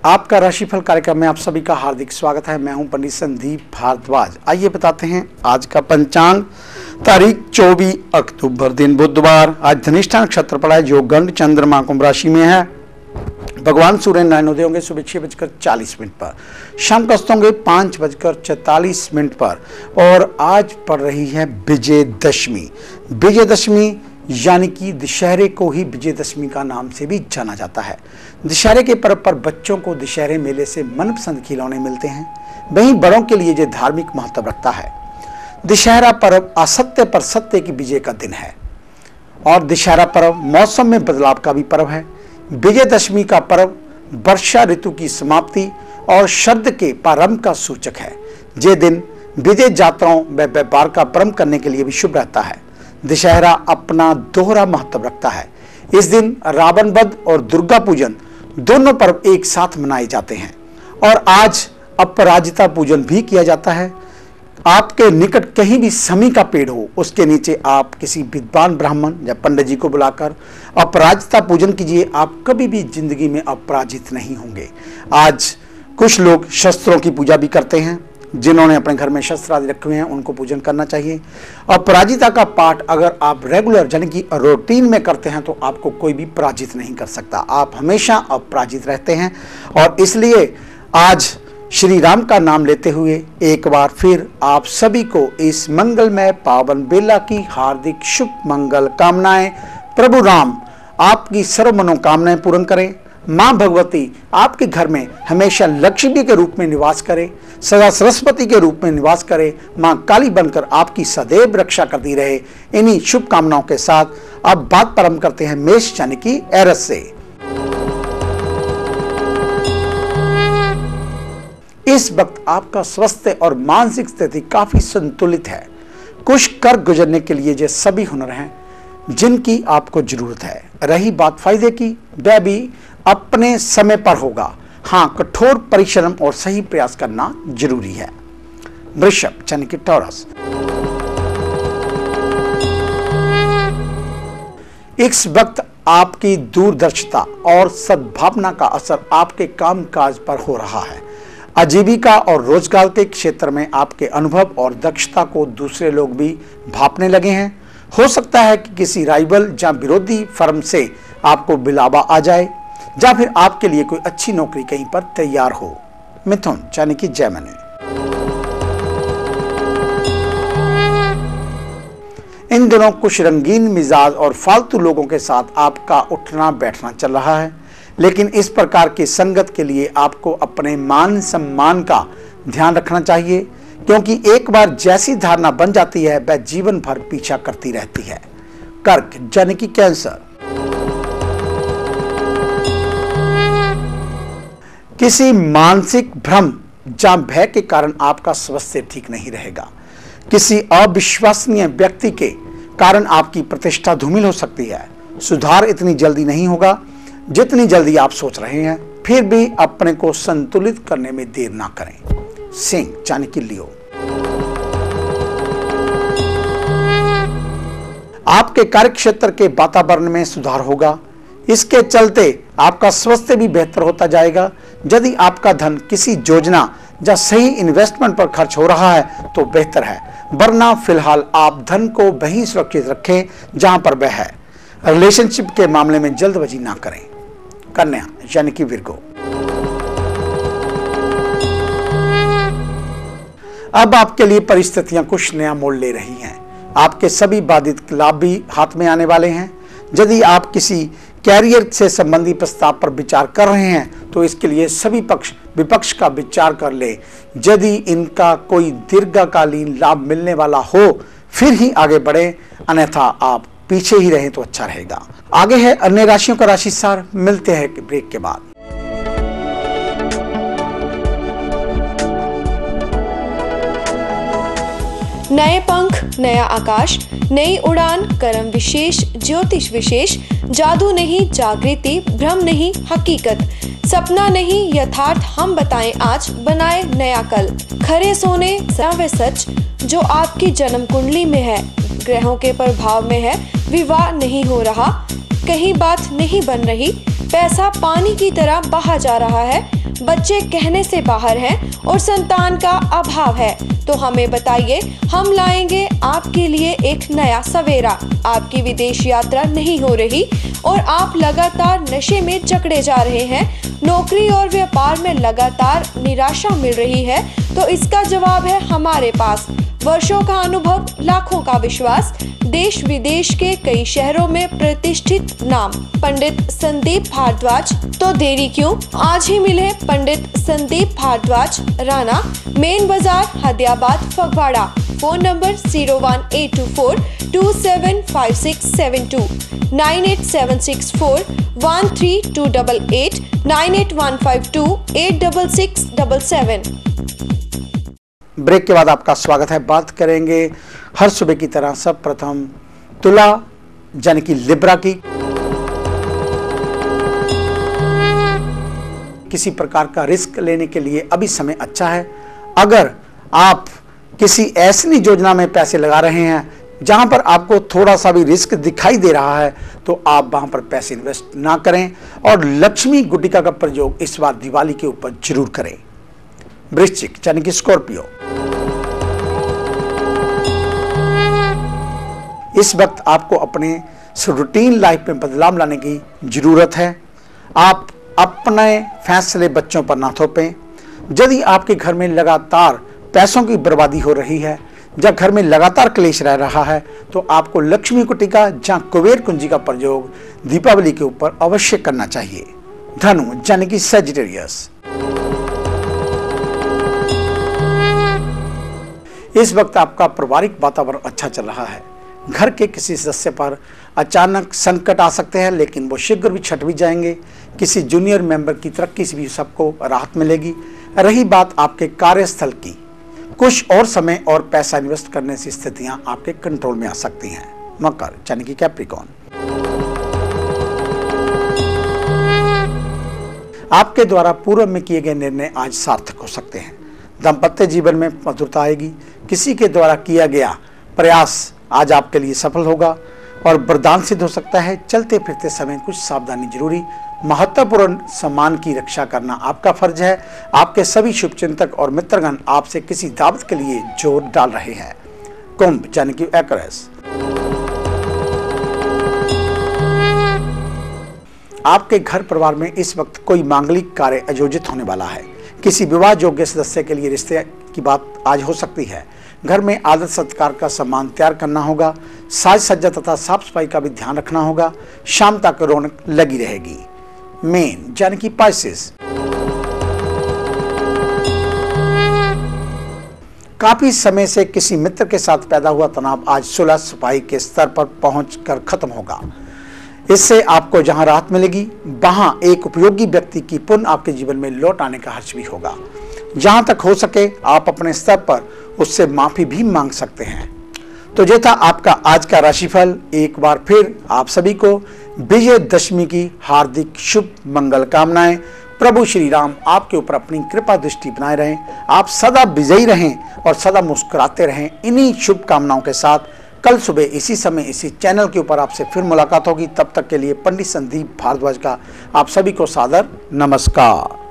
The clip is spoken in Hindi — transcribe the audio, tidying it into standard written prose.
आपका राशिफल कार्यक्रम में आप सभी का हार्दिक स्वागत है। मैं हूं पंडित संदीप भारद्वाज। आइए बताते हैं आज का पंचांग। तारीख 24 अक्टूबर, दिन बुधवार। आज धनिष्ठा नक्षत्र पड़ा है, जो गंड चंद्रमा कुंभ राशि में है। भगवान सूर्य नारायणोदय होंगे सुबह 6:40 पर, शाम को अस्त होंगे 5:44 पर। और आज पड़ रही है विजयदशमी। विजयदशमी यानी कि दशहरे को ही विजयदशमी का नाम से भी जाना जाता है। दशहरे के पर्व पर बच्चों को दशहरे मेले से मनपसंद खिलौने मिलते हैं, वहीं बड़ों के लिए ये धार्मिक महत्व रखता है। दशहरा पर्व असत्य पर सत्य की विजय का दिन है और दशहरा पर्व मौसम में बदलाव का भी पर्व है। विजयदशमी का पर्व वर्षा ऋतु की समाप्ति और शरद के प्रारंभ का सूचक है। ये दिन विदेश यात्राओं व व्यापार का प्रारंभ करने के लिए भी शुभ रहता है। दशहरा अपना दोहरा महत्व रखता है। इस दिन रावण वध और दुर्गा पूजन दोनों पर्व एक साथ मनाए जाते हैं और आज अपराजिता पूजन भी किया जाता है। आपके निकट कहीं भी समी का पेड़ हो, उसके नीचे आप किसी विद्वान ब्राह्मण या पंडित जी को बुलाकर अपराजिता पूजन कीजिए। आप कभी भी जिंदगी में अपराजित नहीं होंगे। आज कुछ लोग शस्त्रों की पूजा भी करते हैं। जिन्होंने अपने घर में शस्त्र आदि रखे हुए हैं उनको पूजन करना चाहिए। अपराजिता का पाठ अगर आप रेगुलर यानी कि रूटीन में करते हैं तो आपको कोई भी पराजित नहीं कर सकता। आप हमेशा अपराजित रहते हैं और इसलिए आज श्री राम का नाम लेते हुए एक बार फिर आप सभी को इस मंगलमय पावन बेला की हार्दिक शुभ मंगल कामनाएं। प्रभु राम आपकी सर्व मनोकामनाएं पूर्ण करें। मां भगवती आपके घर में हमेशा लक्ष्मी के रूप में निवास करे, सदा सरस्वती के रूप में निवास करे। मां काली बनकर आपकी सदैव रक्षा करती रहे। इन्हीं शुभकामनाओं के साथ अब बात प्रारंभ करते हैं मेष यानी कि एरस से। इस वक्त आपका स्वास्थ्य और मानसिक स्थिति काफी संतुलित है। कुछ कर गुजरने के लिए ये सभी हुनर हैं जिनकी आपको जरूरत है। रही बात फायदे की, वह भी अपने समय पर होगा। हां, कठोर परिश्रम और सही प्रयास करना जरूरी है। वृषभ यानी कि टॉरस। इस वक्त आपकी दूरदर्शिता और सद्भावना का असर आपके कामकाज पर हो रहा है। आजीविका और रोजगार के क्षेत्र में आपके अनुभव और दक्षता को दूसरे लोग भी भांपने लगे हैं। हो सकता है कि किसी राइवल या विरोधी फर्म से आपको बुलावा आ जाए या फिर आपके लिए कोई अच्छी नौकरी कहीं पर तैयार हो। मिथुन यानी कि जेमिनी। इन दिनों कुछ रंगीन मिजाज और फालतू लोगों के साथ आपका उठना बैठना चल रहा है, लेकिन इस प्रकार की संगत के लिए आपको अपने मान सम्मान का ध्यान रखना चाहिए, क्योंकि एक बार जैसी धारणा बन जाती है वह जीवन भर पीछा करती रहती है। कर्क यानी कि कैंसर। किसी मानसिक भ्रम या भय के कारण आपका स्वास्थ्य ठीक नहीं रहेगा। किसी अविश्वसनीय व्यक्ति के कारण आपकी प्रतिष्ठा धूमिल हो सकती है। सुधार इतनी जल्दी नहीं होगा जितनी जल्दी आप सोच रहे हैं। फिर भी अपने को संतुलित करने में देर ना करें। सिंह यानी कि लियो। आपके कार्यक्षेत्र के वातावरण में सुधार होगा। इसके चलते आपका स्वास्थ्य भी बेहतर होता जाएगा। यदि आपका धन किसी योजना या सही इन्वेस्टमेंट पर खर्च हो रहा है तो बेहतर है, वरना फिलहाल आप धन को वहीं सुरक्षित रखें जहां पर वह है। रिलेशनशिप के मामले में जल्दबाजी ना करें। कन्या यानी कि विर्गो। अब आपके लिए परिस्थितियां कुछ नया मोड़ ले रही हैं। आपके सभी बाधित लाभ भी हाथ में आने वाले हैं। यदि आप किसी कैरियर से संबंधी प्रस्ताव पर विचार कर रहे हैं तो इसके लिए सभी पक्ष विपक्ष का विचार कर ले। यदि इनका कोई दीर्घकालीन लाभ मिलने वाला हो फिर ही आगे बढ़े, अन्यथा आप पीछे ही रहें तो अच्छा रहेगा। आगे है अन्य राशियों का राशि सार। मिलते हैं ब्रेक के बाद। नए पंख, नया आकाश, नई उड़ान, कर्म विशेष, ज्योतिष विशेष, जादू नहीं जागृति, भ्रम नहीं हकीकत, सपना नहीं यथार्थ, हम बताएं आज, बनाए नया कल। खरे सोने व सच जो आपकी जन्म कुंडली में है, ग्रहों के प्रभाव में है, विवाह नहीं हो रहा, कहीं बात नहीं बन रही, पैसा पानी की तरह बहा जा रहा है, बच्चे कहने से बाहर हैं और संतान का अभाव है, तो हमें बताइए, हम लाएंगे आपके लिए एक नया सवेरा। आपकी विदेश यात्रा नहीं हो रही और आप लगातार नशे में जकड़े जा रहे हैं, नौकरी और व्यापार में लगातार निराशा मिल रही है, तो इसका जवाब है हमारे पास। वर्षों का अनुभव, लाखों का विश्वास, देश विदेश के कई शहरों में प्रतिष्ठित नाम, पंडित संदीप भारद्वाज। तो देरी क्यों, आज ही मिले Pandit Sandeep Bhardwaj, Rana, Main Bazar, Hadiyabad, Phagwara. Phone number 01824275672, 9876413288, 9815286677। Break के बाद आपका स्वागत है। बात करेंगे हर सुबह की तरह सब प्रथम तुला यानी कि लिब्रा की। किसी प्रकार का रिस्क लेने के लिए अभी समय अच्छा है। अगर आप किसी ऐसी योजना में पैसे लगा रहे हैं जहां पर आपको थोड़ा सा भी रिस्क दिखाई दे रहा है, तो आप वहां पर पैसे इन्वेस्ट ना करें और लक्ष्मी गुटिका का प्रयोग इस बार दिवाली के ऊपर जरूर करें। वृश्चिक यानी कि स्कॉर्पियो, इस वक्त आपको अपने रूटीन लाइफ में बदलाव लाने की जरूरत है। आप अपने फैसले बच्चों पर ना थोपें। यदि आपके घर में लगातार पैसों की बर्बादी हो रही है, जब घर में लगातार क्लेश रह रहा है, तो आपको लक्ष्मी कुटिका या कुबेर कुंजी का प्रयोग दीपावली के ऊपर अवश्य करना चाहिए। धनु यानी कि सजिटेरियस, इस वक्त आपका पारिवारिक वातावरण अच्छा चल रहा है। घर के किसी सदस्य पर अचानक संकट आ सकते हैं, लेकिन वो शीघ्र भी छट भी जाएंगे। किसी जूनियर मेंबर की तरक्की से भी सबको राहत मिलेगी। रही बात आपके कार्यस्थल की, कुछ और समय और पैसा इन्वेस्ट करने से स्थितियां आपके कंट्रोल में आ सकती हैं। मकर यानी कि कैप्रिकॉर्न, आपके द्वारा पूर्व में किए गए निर्णय आज सार्थक हो सकते हैं। दाम्पत्य जीवन में मधुरता आएगी। किसी के द्वारा किया गया प्रयास आज आपके लिए सफल होगा और वरदान सिद्ध हो सकता है। चलते फिरते समय कुछ सावधानी जरूरी। महत्वपूर्ण सम्मान की रक्षा करना आपका फर्ज है। आपके सभी शुभचिंतक और मित्रगण आपसे किसी दावत के लिए जोर डाल रहे हैं। कुंभ यानी कि एक्वेरियस, आपके घर परिवार में इस वक्त कोई मांगलिक कार्य आयोजित होने वाला है। किसी विवाह योग्य सदस्य के लिए रिश्ते की बात आज हो सकती है। घर में आदर सत्कार का सम्मान तैयार करना होगा। साज सज्जा तथा साफ सफाई का भी ध्यान रखना होगा। शाम तक रौनक लगी रहेगी। मेन यानी कि पाइसेस, काफी समय से किसी मित्र के साथ पैदा हुआ तनाव आज सुलह सफाई के स्तर पर पहुंचकर खत्म होगा। इससे आपको जहां राहत मिलेगी, वहां एक उपयोगी व्यक्ति की पुनः आपके जीवन में लौट आने का हर्ष भी होगा। जहां तक हो सके आप अपने स्तर पर उससे माफी भी मांग सकते हैं। तो ये था आपका आज का राशिफल। एक बार फिर आप सभी को विजयदशमी की हार्दिक शुभ मंगल कामनाएं। प्रभु श्री राम आपके ऊपर अपनी कृपा दृष्टि बनाए रहें। आप सदा विजयी रहें और सदा मुस्कुराते रहें। इन्हीं शुभ कामनाओं के साथ कल सुबह इसी समय इसी चैनल के ऊपर आपसे फिर मुलाकात होगी। तब तक के लिए पंडित संदीप भारद्वाज का आप सभी को सादर नमस्कार।